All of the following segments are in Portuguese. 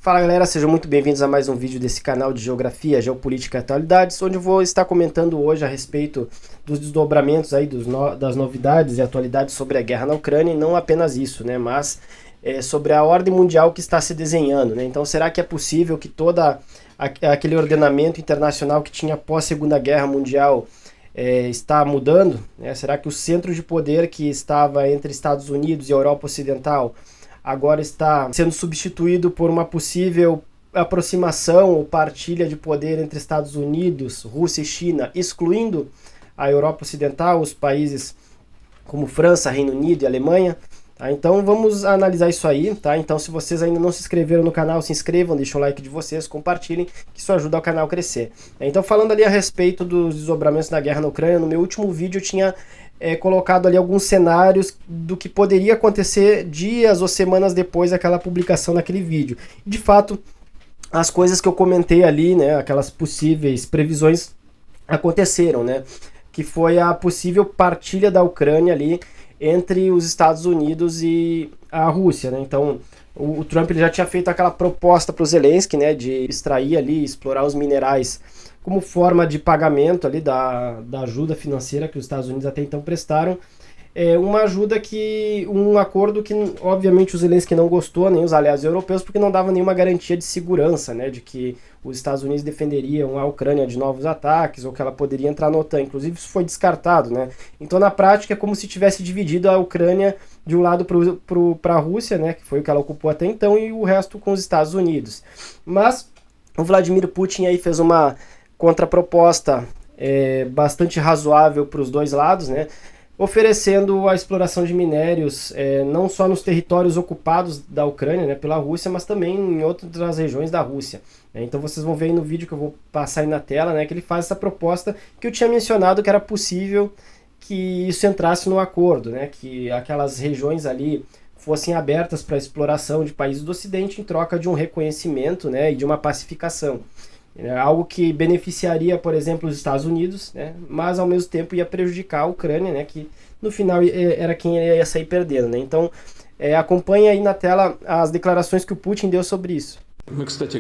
Fala galera, sejam muito bem-vindos a mais um vídeo desse canal de Geografia, Geopolítica e Atualidades, onde eu vou estar comentando hoje a respeito dos desdobramentos aí, das novidades e atualidades sobre a guerra na Ucrânia, e não apenas isso, né, mas sobre a ordem mundial que está se desenhando, né? Então será que é possível que aquele ordenamento internacional que tinha pós Segunda Guerra Mundial está mudando, né? Será que o centro de poder que estava entre Estados Unidos e Europa Ocidental agora está sendo substituído por uma possível aproximação ou partilha de poder entre Estados Unidos, Rússia e China, excluindo a Europa Ocidental, os países como França, Reino Unido e Alemanha? Tá? Então vamos analisar isso aí, tá? Então se vocês ainda não se inscreveram no canal, se inscrevam, deixem o like de vocês, compartilhem, que isso ajuda o canal a crescer. Então falando ali a respeito dos desdobramentos da guerra na Ucrânia, no meu último vídeo eu tinha colocado ali alguns cenários do que poderia acontecer dias ou semanas depois daquela publicação daquele vídeo. E de fato, as coisas que eu comentei ali, né, aquelas possíveis previsões aconteceram, né? Que foi a possível partilha da Ucrânia ali entre os Estados Unidos e a Rússia, né? Então, o Trump ele já tinha feito aquela proposta para o Zelensky, né, de extrair ali, explorar os minerais como forma de pagamento ali da ajuda financeira que os Estados Unidos até então prestaram. Um acordo que obviamente os Zelensky não gostou, nem os aliados europeus, porque não dava nenhuma garantia de segurança, né, de que os Estados Unidos defenderiam a Ucrânia de novos ataques ou que ela poderia entrar na OTAN. Inclusive isso foi descartado, né? Então na prática é como se tivesse dividido a Ucrânia de um lado para a Rússia, né, que foi o que ela ocupou até então, e o resto com os Estados Unidos. Mas o Vladimir Putin aí fez uma contraproposta bastante razoável para os dois lados, né, oferecendo a exploração de minérios não só nos territórios ocupados da Ucrânia, né, pela Rússia, mas também em outras regiões da Rússia. Então vocês vão ver aí no vídeo que eu vou passar aí na tela, né, que ele faz essa proposta que eu tinha mencionado que era possível que isso entrasse no acordo, né, que aquelas regiões ali fossem abertas para exploração de países do Ocidente em troca de um reconhecimento, né, e de uma pacificação. Algo que beneficiaria, por exemplo, os Estados Unidos, né, mas ao mesmo tempo ia prejudicar a Ucrânia, né, que no final era quem ia sair perdendo, né? Então acompanhe aí na tela as declarações que o Putin deu sobre isso.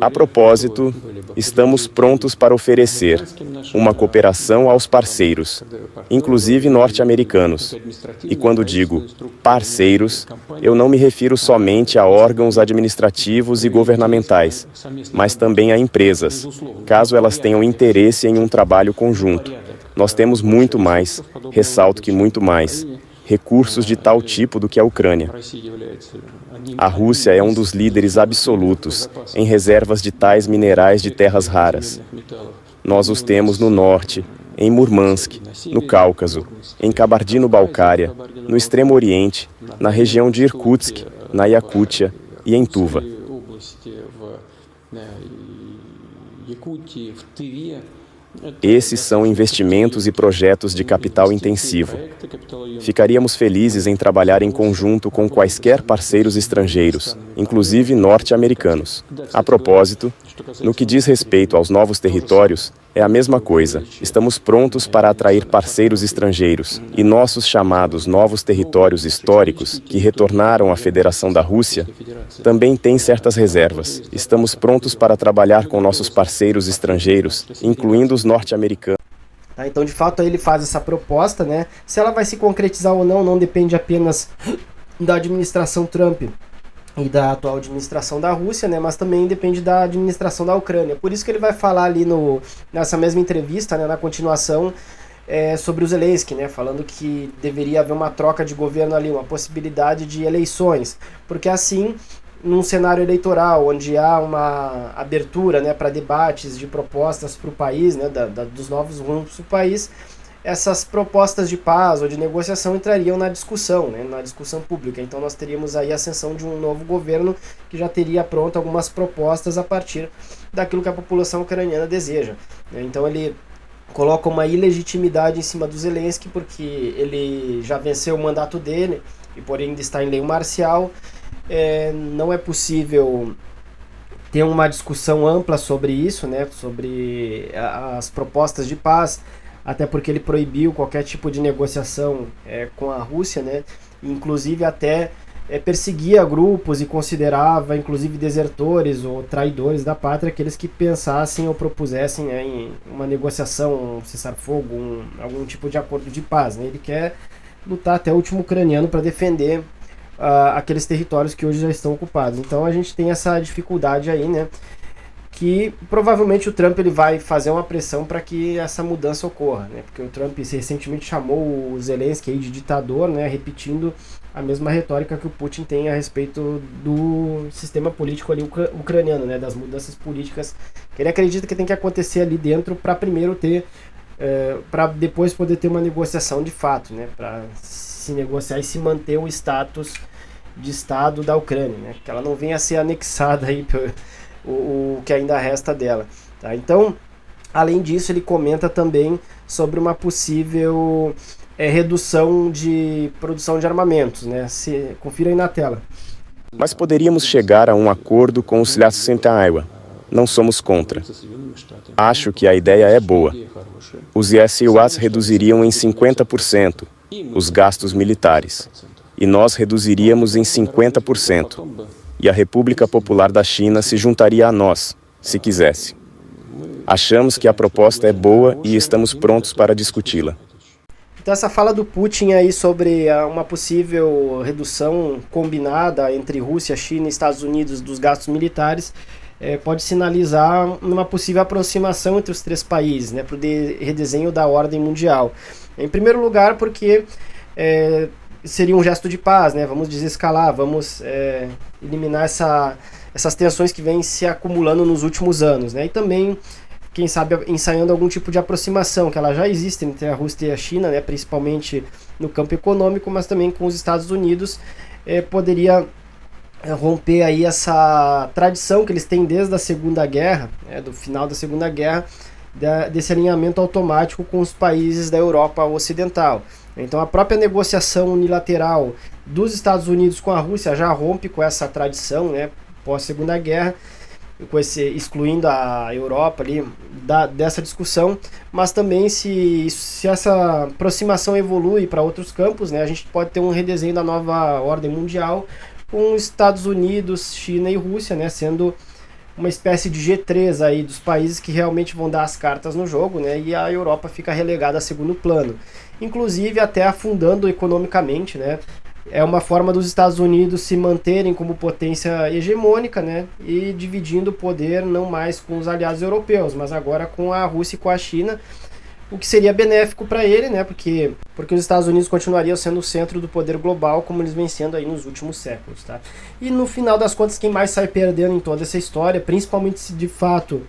A propósito, estamos prontos para oferecer uma cooperação aos parceiros, inclusive norte-americanos. E quando digo parceiros, eu não me refiro somente a órgãos administrativos e governamentais, mas também a empresas, caso elas tenham interesse em um trabalho conjunto. Nós temos muito mais, ressalto que muito mais, recursos de tal tipo do que a Ucrânia. A Rússia é um dos líderes absolutos em reservas de tais minerais de terras raras. Nós os temos no norte, em Murmansk, no Cáucaso, em Kabardino-Balcária, no Extremo Oriente, na região de Irkutsk, na Iacútia e em Tuva. Esses são investimentos e projetos de capital intensivo. Ficaríamos felizes em trabalhar em conjunto com quaisquer parceiros estrangeiros, inclusive norte-americanos. A propósito, no que diz respeito aos novos territórios, é a mesma coisa. Estamos prontos para atrair parceiros estrangeiros, e nossos chamados novos territórios históricos, que retornaram à Federação da Rússia, também têm certas reservas. Estamos prontos para trabalhar com nossos parceiros estrangeiros, incluindo os norte-americanos. Tá, então, de fato, ele faz essa proposta, né? Se ela vai se concretizar ou não depende apenas da administração Trump e da atual administração da Rússia, né? Mas também depende da administração da Ucrânia. Por isso que ele vai falar ali nessa mesma entrevista, né, na continuação, sobre o Zelensky, né? Falando que deveria haver uma troca de governo ali, uma possibilidade de eleições. Porque assim, num cenário eleitoral, onde há uma abertura, né, para debates de propostas para o país, né, dos novos rumos para o país, essas propostas de paz ou de negociação entrariam na discussão, né, na discussão pública. Então nós teríamos aí a ascensão de um novo governo que já teria pronto algumas propostas a partir daquilo que a população ucraniana deseja. Então ele coloca uma ilegitimidade em cima do Zelensky, porque ele já venceu o mandato dele e por ainda está em lei marcial. Não é possível ter uma discussão ampla sobre isso, né, sobre as propostas de paz, até porque ele proibiu qualquer tipo de negociação com a Rússia, né, inclusive até perseguia grupos e considerava inclusive desertores ou traidores da pátria aqueles que pensassem ou propusessem, né, em uma negociação, um cessar-fogo, algum tipo de acordo de paz, né? Ele quer lutar até o último ucraniano para defender aqueles territórios que hoje já estão ocupados. Então a gente tem essa dificuldade aí, né, que provavelmente o Trump ele vai fazer uma pressão para que essa mudança ocorra, né? Porque o Trump recentemente chamou o Zelensky aí de ditador, né? Repetindo a mesma retórica que o Putin tem a respeito do sistema político ali ucraniano, né? Das mudanças políticas que ele acredita que tem que acontecer ali dentro para primeiro ter, para depois poder ter uma negociação de fato, né? Para se negociar e se manter o status de Estado da Ucrânia, né? Que ela não venha a ser anexada aí o que ainda resta dela, tá? Então, além disso, ele comenta também sobre uma possível redução de produção de armamentos, né? Confira aí na tela. Mas poderíamos chegar a um acordo com os Iowa. Não somos contra. Acho que a ideia é boa. Os ISUAs reduziriam em 50% os gastos militares, e nós reduziríamos em 50%. E a República Popular da China se juntaria a nós, se quisesse. Achamos que a proposta é boa e estamos prontos para discuti-la. Então essa fala do Putin aí sobre uma possível redução combinada entre Rússia, China e Estados Unidos dos gastos militares pode sinalizar uma possível aproximação entre os três países, né, para o redesenho da ordem mundial. Em primeiro lugar, porque seria um gesto de paz, né? Vamos desescalar, vamos eliminar essas tensões que vêm se acumulando nos últimos anos, né? E também, quem sabe, ensaiando algum tipo de aproximação, que ela já existe entre a Rússia e a China, né? Principalmente no campo econômico, mas também com os Estados Unidos, poderia romper aí essa tradição que eles têm desde a Segunda Guerra, do final da Segunda Guerra, desse alinhamento automático com os países da Europa Ocidental. Então a própria negociação unilateral dos Estados Unidos com a Rússia já rompe com essa tradição, né, pós-Segunda Guerra, excluindo a Europa ali dessa discussão, mas também se essa aproximação evolui para outros campos, né, a gente pode ter um redesenho da nova ordem mundial com os Estados Unidos, China e Rússia, né, sendo uma espécie de G3 aí dos países que realmente vão dar as cartas no jogo, né? E a Europa fica relegada a segundo plano. Inclusive até afundando economicamente, né? É uma forma dos Estados Unidos se manterem como potência hegemônica, né? E dividindo o poder não mais com os aliados europeus, mas agora com a Rússia e com a China, o que seria benéfico para ele, né? Porque os Estados Unidos continuariam sendo o centro do poder global, como eles vêm sendo aí nos últimos séculos, tá? E no final das contas, quem mais sai perdendo em toda essa história, principalmente se de fato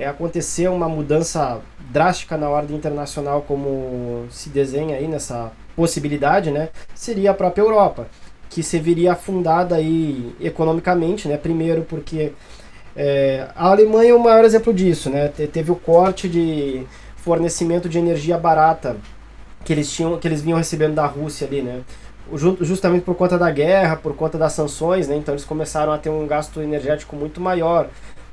acontecer uma mudança drástica na ordem internacional, como se desenha aí nessa possibilidade, né? Seria a própria Europa, que se viria afundada aí economicamente, né? Primeiro porque a Alemanha é o maior exemplo disso, né? Teve o corte de fornecimento de energia barata que eles vinham recebendo da Rússia ali, né? Justamente por conta da guerra, por conta das sanções, né? Então eles começaram a ter um gasto energético muito maior,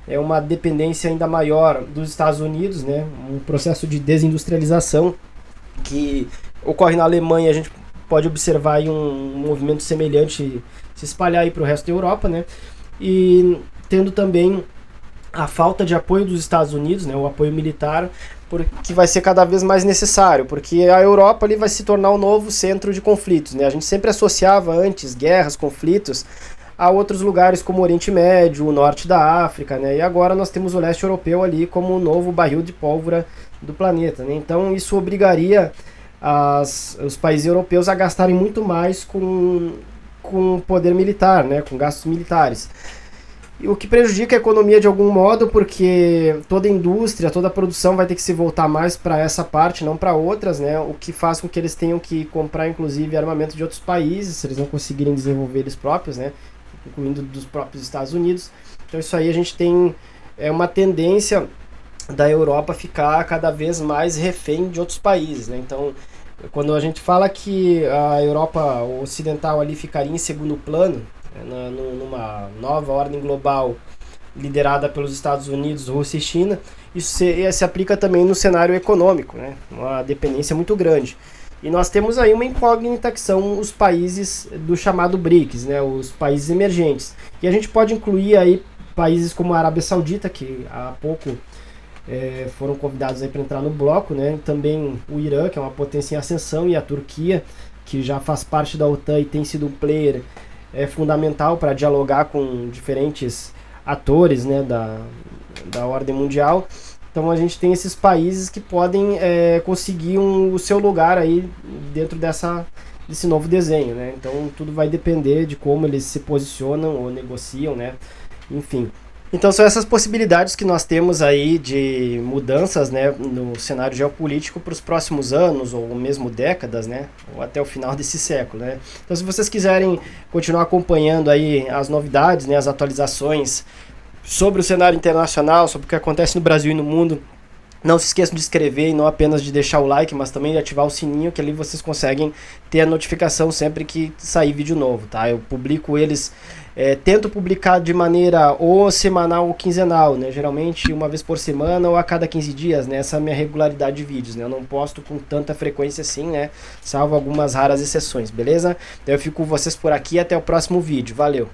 uma dependência ainda maior dos Estados Unidos, né? Um processo de desindustrialização que ocorre na Alemanha. A gente pode observar aí um movimento semelhante se espalhar aí para o resto da Europa, né? E tendo também a falta de apoio dos Estados Unidos, né? O apoio militar, que vai ser cada vez mais necessário, porque a Europa ali vai se tornar um novo centro de conflitos, né? A gente sempre associava antes guerras, conflitos a outros lugares como o Oriente Médio, o norte da África, né? E agora nós temos o leste europeu ali como o novo barril de pólvora do planeta, né? Então isso obrigaria os países europeus a gastarem muito mais com poder militar, né? Com gastos militares. O que prejudica a economia de algum modo, porque toda a indústria, toda a produção vai ter que se voltar mais para essa parte, não para outras, né? O que faz com que eles tenham que comprar, inclusive, armamento de outros países, se eles não conseguirem desenvolver eles próprios, né? Incluindo dos próprios Estados Unidos. Então isso aí a gente tem uma tendência da Europa ficar cada vez mais refém de outros países, né? Então, quando a gente fala que a Europa ocidental ali ficaria em segundo plano, numa nova ordem global liderada pelos Estados Unidos, Rússia e China, isso se aplica também no cenário econômico, né? Uma dependência muito grande. E nós temos aí uma incógnita que são os países do chamado BRICS, né, os países emergentes. E a gente pode incluir aí países como a Arábia Saudita, que há pouco foram convidados para entrar no bloco, né? Também o Irã, que é uma potência em ascensão, e a Turquia, que já faz parte da OTAN e tem sido um player fundamental para dialogar com diferentes atores, né, da ordem mundial. Então a gente tem esses países que podem conseguir o seu lugar aí dentro desse novo desenho, né? Então tudo vai depender de como eles se posicionam ou negociam, né? Enfim. Então são essas possibilidades que nós temos aí de mudanças, né, no cenário geopolítico para os próximos anos, ou mesmo décadas, né, ou até o final desse século, né. Então se vocês quiserem continuar acompanhando aí as novidades, né, as atualizações sobre o cenário internacional, sobre o que acontece no Brasil e no mundo, não se esqueçam de inscrever e não apenas de deixar o like, mas também de ativar o sininho, que ali vocês conseguem ter a notificação sempre que sair vídeo novo, tá? Eu publico eles, tento publicar de maneira ou semanal ou quinzenal, né? Geralmente uma vez por semana ou a cada 15 dias, né? Essa é a minha regularidade de vídeos, né? Eu não posto com tanta frequência assim, né? Salvo algumas raras exceções, beleza? Então eu fico com vocês por aqui, até o próximo vídeo. Valeu!